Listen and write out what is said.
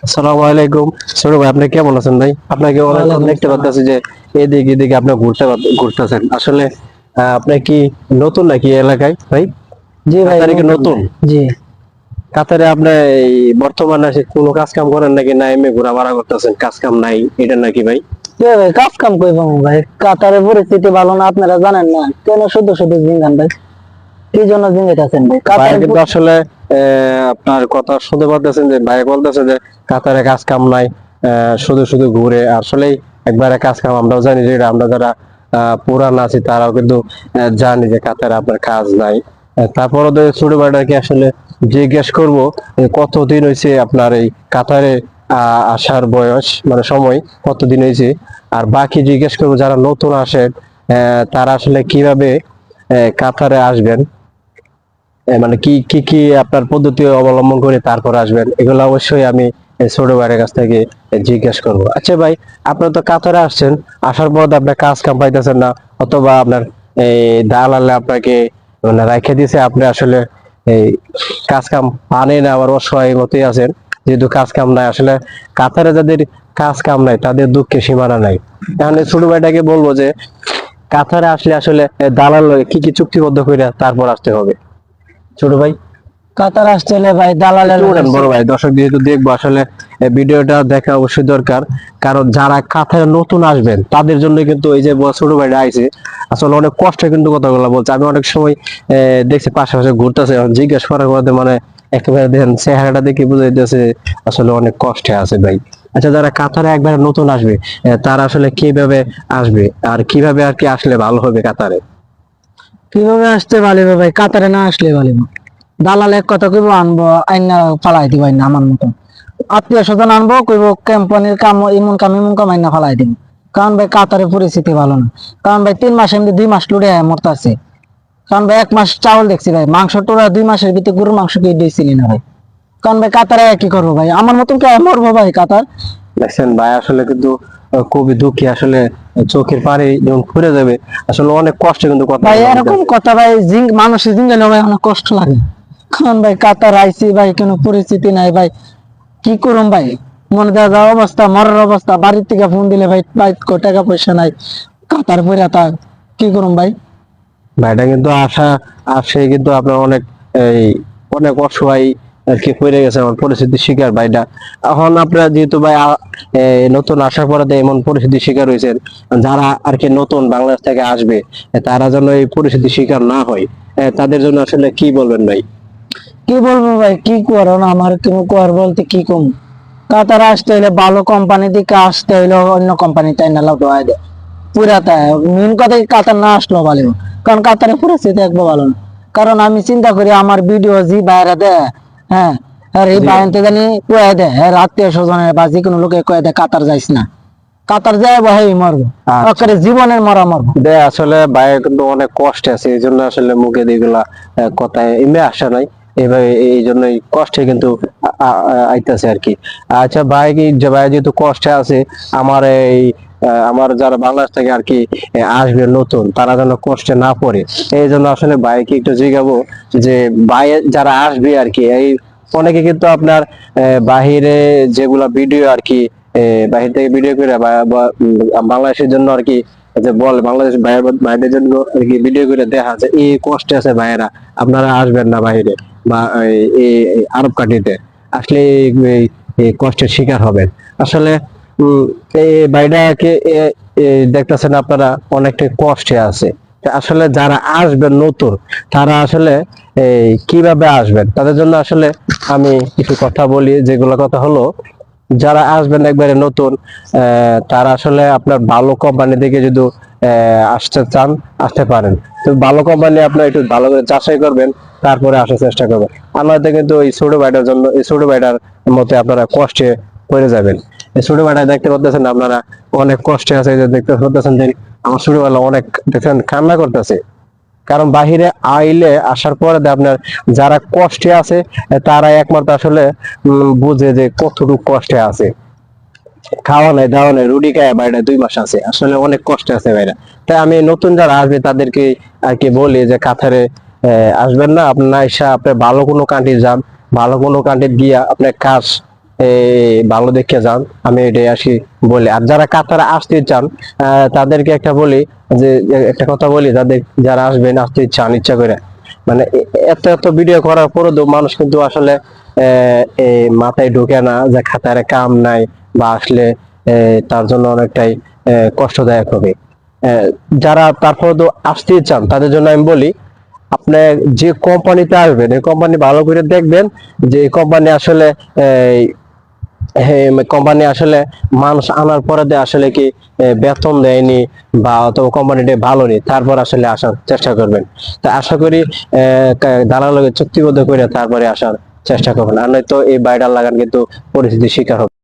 আসসালামু আলাইকুম। ছোট ভাই, আপনি কেমন আছেন ভাই? আপনাকে অনেকক্ষণ দেখতে পাচ্ছি যে এদিকে এদিকে আপনি ঘুরতেছেন আসলে। আপনি কি নতুন নাকি এই এলাকায় ভাই? জি ভাই, কাতারে কি নতুন নতুন? ভাই। জি কাতারে আপনি এই বর্তমানে এসে কোনো কাজ কাম করেন নাকি, না এমনি ঘোরাফেরা করতেছেন, কাজ কাম নাই এটা নাকি ভাই? জি ভাই, কাজ কাম কই পাবো ভাই? কাতারের পরিস্থিতি ভালো না, আপনারা জানেন না? কেন শুধু শুধু জিঙ্গান ভাই? কি জন্য জিঙ্গাইতেছেন ভাই? ভাই কাতারের কিন্তু আসলে আপনার কথা শুনতে পারতেছেন যে ভাই বলতেছে যে কাতারে কাজ কাম নাই, শুধু শুধু ঘুরে। আসলেই একবারে কাজ কাম আমরাও জানি যে আমরা যারা পুরান আছি তারাও কিন্তু জানি যে কাতারে আপনার কাজ নাই। তারপরে তো ছোট ভাইটাকে আসলে জিজ্ঞেস করব কতদিন হয়েছে আপনার এই কাতারে আসার বয়স, মানে সময় কতদিন হয়েছে। আর বাকি জিজ্ঞেস করবো যারা নতুন আসেন, তারা আসলে কিভাবে কাতারে আসবেন, মানে কি কি কি আপনার পদ্ধতি অবলম্বন করে তারপর আসবেন, এগুলো অবশ্যই আমি ছোট ভাইয়ের কাছ থেকে জিজ্ঞেস করব। আচ্ছা ভাই, আপনার তো কাতারে আসছেন, আসার পর আপনার কাজ কাম পাইতেছেন না, অথবা আপনার এই দালালে আপনাকে মানে রাখে দিয়েছে, আপনি আসলে এই কাজ কাম পানেন না, আবার অসহায় মতোই আছেন, যেহেতু কাজ কাম নাই আসলে। কাতারে যাদের কাজ কাম নাই তাদের দুঃখে সীমানা নাই। তাহলে ছোট ভাইটাকে বলবো যে কাতারে আসলে আসলে দালাল কি কি চুক্তিবদ্ধ করে তারপর আসতে হবে ছোট ভাই? কাতার আসতে হলে ভাই দালালের একটু উঠেন বড় ভাই, দর্শক যেহেতু দেখবো আসলে ভিডিওটা দেখা অবশ্যই দরকার। কারণ যারা কাতারে নতুন আসবেন তাদের জন্য কিন্তু এই যে ছোট ভাইটা আইছে, আসলে অনেক কষ্টে কিন্তু কথাগুলো বলছে। আমি অনেক সময় দেখছি পাশাপাশি ঘুরতেছে, জিজ্ঞেস করার মধ্যে মানে একেবারে দেখেন চেহারাটা দেখে বুঝাইতেছে আসলে অনেক কষ্টে আছে ভাই। আচ্ছা, যারা কাতারে একবারে নতুন আসবে তারা আসলে কিভাবে আসবে, আর কিভাবে আর কি আসলে ভালো হবে কাতারে? কিভাবে আসতে ভালো হবে ভাই? কাতারে না আসলে ভালো হবে। দালাল এক কথা কইবো, আনবো আইনা ফালাই দিব আইনা আমার মতন। আত্মীয় স্বজন আনবো, কইবো কোম্পানির কাম এমন কাম আইনা ফালাই দিব। কারণ ভাই কাতারের পরিস্থিতি ভালো না। কারণ ভাই 3 মাস এমনি 2 মাস লুড়ে মরতাছে। কারণ ভাই 1 মাস চাউল দেখছি ভাই, মাংস টোরা 2 মাসের ভিতরে গরুর মাংস কি দিয়েছিলি না ভাই? কারণ ভাই কাতারে কি করবো ভাই? আমার মতন কে মরবো ভাই কাতার? দেখছেন ভাই, আসলে কিন্তু খুবই দুঃখী আসলে, চোখের পানি যখন ফুরে যাবে। আসলে অনেক কষ্ট কিন্তু কথা ভাই বলা এরকম হইতাছে। কথা ভাই, মানুষের জিঙ্গালে ভাই অনেক কষ্ট লাগে। কারণ ভাই কাতার আইসি ভাই, কোনো পরিস্থিতি নাই ভাই, কি করুম ভাই? মনে দেওয়া যাওয়া অবস্থা, মরার অবস্থা। বাড়ির থেকে ফোন দিলে ভাই ভাই টাকা পয়সা নাই, কাতার পয়রা তা কি করুম ভাই? ভাইটা কিন্তু আসে কিন্তু আপনার অনেক এই অনেক অসহায় আর কি পড়ে গেছে আমার পরিস্থিতির শিকার ভাইটা। এখন আপনারা যেহেতু ভাই নতুন আসার পরে তো এমন পরিস্থিতির শিকার হয়েছেন, যারা আর কি নতুন বাংলাদেশ থেকে আসবে তারা যেন এই পরিস্থিতির শিকার না হয়, তাদের জন্য আসলে কি বলবেন ভাই? কি বলবো ভাই, কি করো না আমার কোনো কর বলতে কি কম। কাতার আসতে হলে ভালো কোম্পানি দিকে আসতে হইলে অন্য কোম্পানি তাই না লাভ হয় দেয় পুরা। তাই মেন কথা কি কাতার না আসলো ভালো, কারণ কাতারে পরিস্থিতি একবার ভালো না। কারণ আমি চিন্তা করি আমার ভিডিও জি বাইরে দেয়, হ্যাঁ, আর এই জি বাইরে জানি কয়ে দেয়, হ্যাঁ, আত্মীয় স্বজনের বা যে কোনো লোকে কয়ে দেয় কাতার যাইস না, কাতার যায় ভাই মরবো, আচ্ছা, ওকে জীবনের মরা মরবো। আসলে ভাই কিন্তু অনেক কষ্টে আছে, এই জন্য আসলে মুখে এগুলা কথায় এমনি আসা নাই, এইভাবে এই জন্যই কষ্টে কিন্তু আইতাছে আর কি। আচ্ছা ভাই, কি যে ভাই যেহেতু কষ্টে আছে, আমার এই আমার যারা বাংলাদেশ থেকে আর কি আসবে নতুন, তারা যেন কষ্টে না পড়ে, এই জন্য আসলে ভাইকে একটু জিজ্ঞাবো যে ভাই যারা আসবে আর কি, এই অনেকে কিন্তু আপনার বাহিরে যেগুলা ভিডিও আর কি, বাহির থেকে ভিডিও করে বাংলাদেশের জন্য আর কি, যে বলে বাংলাদেশ ভাইদের জন্য আর কি ভিডিও করে দেখা যায় এই কষ্টে আছে ভাইয়েরা, আপনারা আসবেন না বাইরে বা এই আরব কান্ট্রিতে আসলে এই কষ্টের শিকার হবেন আসলে। উম, এই ভাইটাকে দেখতেছেন আপনারা অনেকটাই কষ্টে আছে। তা আসলে যারা আসবেন নতুন, তারা আসলে এই কিভাবে আসবেন তাদের জন্য আসলে আমি কিছু কথা বলি, যেগুলো কথা হলো, যারা আসবেন একবারে নতুন, তারা আসলে আপনার ভালো কোম্পানি থেকে যদি আসতে চান আসতে পারেন। তো ভালো কোম্পানি আপনার একটু ভালো করে যাচাই করবেন, তারপরে আসার চেষ্টা করবেন। আর নয়তো কিন্তু এই ছোট ভাইটার জন্য, এই ছোট ভাইটার মতে আপনারা কষ্টে পড়ে যাবেন। এই ছোট ভাইটা দেখতে পাচ্ছেন আপনারা অনেক কষ্টে আছে, এই যে দেখতে পাচ্ছেন যে আমার ছোটবেলা অনেক দেখেন কান্না করতেছে। কারণ বাহিরে আইলে আসার পরে আপনার যারা কষ্টে আছে তারা একমাত্র আসলে বুঝে যে কতটুকু কষ্টে আছে। খাওয়া নাই দাওয়া নাই, রুটি খায় বাইরে 2 মাস আছে, আসলে অনেক কষ্টে আছে ভাইরা। তাই আমি নতুন যারা আসবে তাদেরকে আর কি বলি যে কাতারে আসবেন না, আপনার এসে আপনি ভালো কোনো কান্ট্রি যান, ভালো কোনো কান্ট্রি গিয়া আপনার কাজ ভালো দেখে যান, আমি এটাই আসি বলি। আর যারা কাতারে আসতে চান তাদেরকে একটা বলি, যে একটা কথা বলি, তাদের যারা আসবেন, আসতে চান ইচ্ছা করে, মানে এত এত ভিডিও করার পরও তো মানুষ কিন্তু আসলে এই মাথায় ঢোকে না যে খাতারে কাম নাই, বা আসলে তার জন্য অনেকটাই কষ্টদায়ক হবে। যারা তারপর তো আসতেই চান তাদের জন্য আমি বলি, আপনি যে কোম্পানিতে আসবেন এই কোম্পানি ভালো করে দেখবেন, যে এই কোম্পানি আসলে কোম্পানি আসলে মানুষ আনার পরে আসলে কি বেতন দেয়নি, বা অথবা কোম্পানিটা ভালো নেই, তারপর আসলে আসার চেষ্টা করবেন। তা আশা করি দালালের চুক্তিবদ্ধ করে তারপরে আসার চেষ্টা করবেন, আর নয়তো এই বাইডার লাগান কিন্তু পরিস্থিতির শিকার হবে।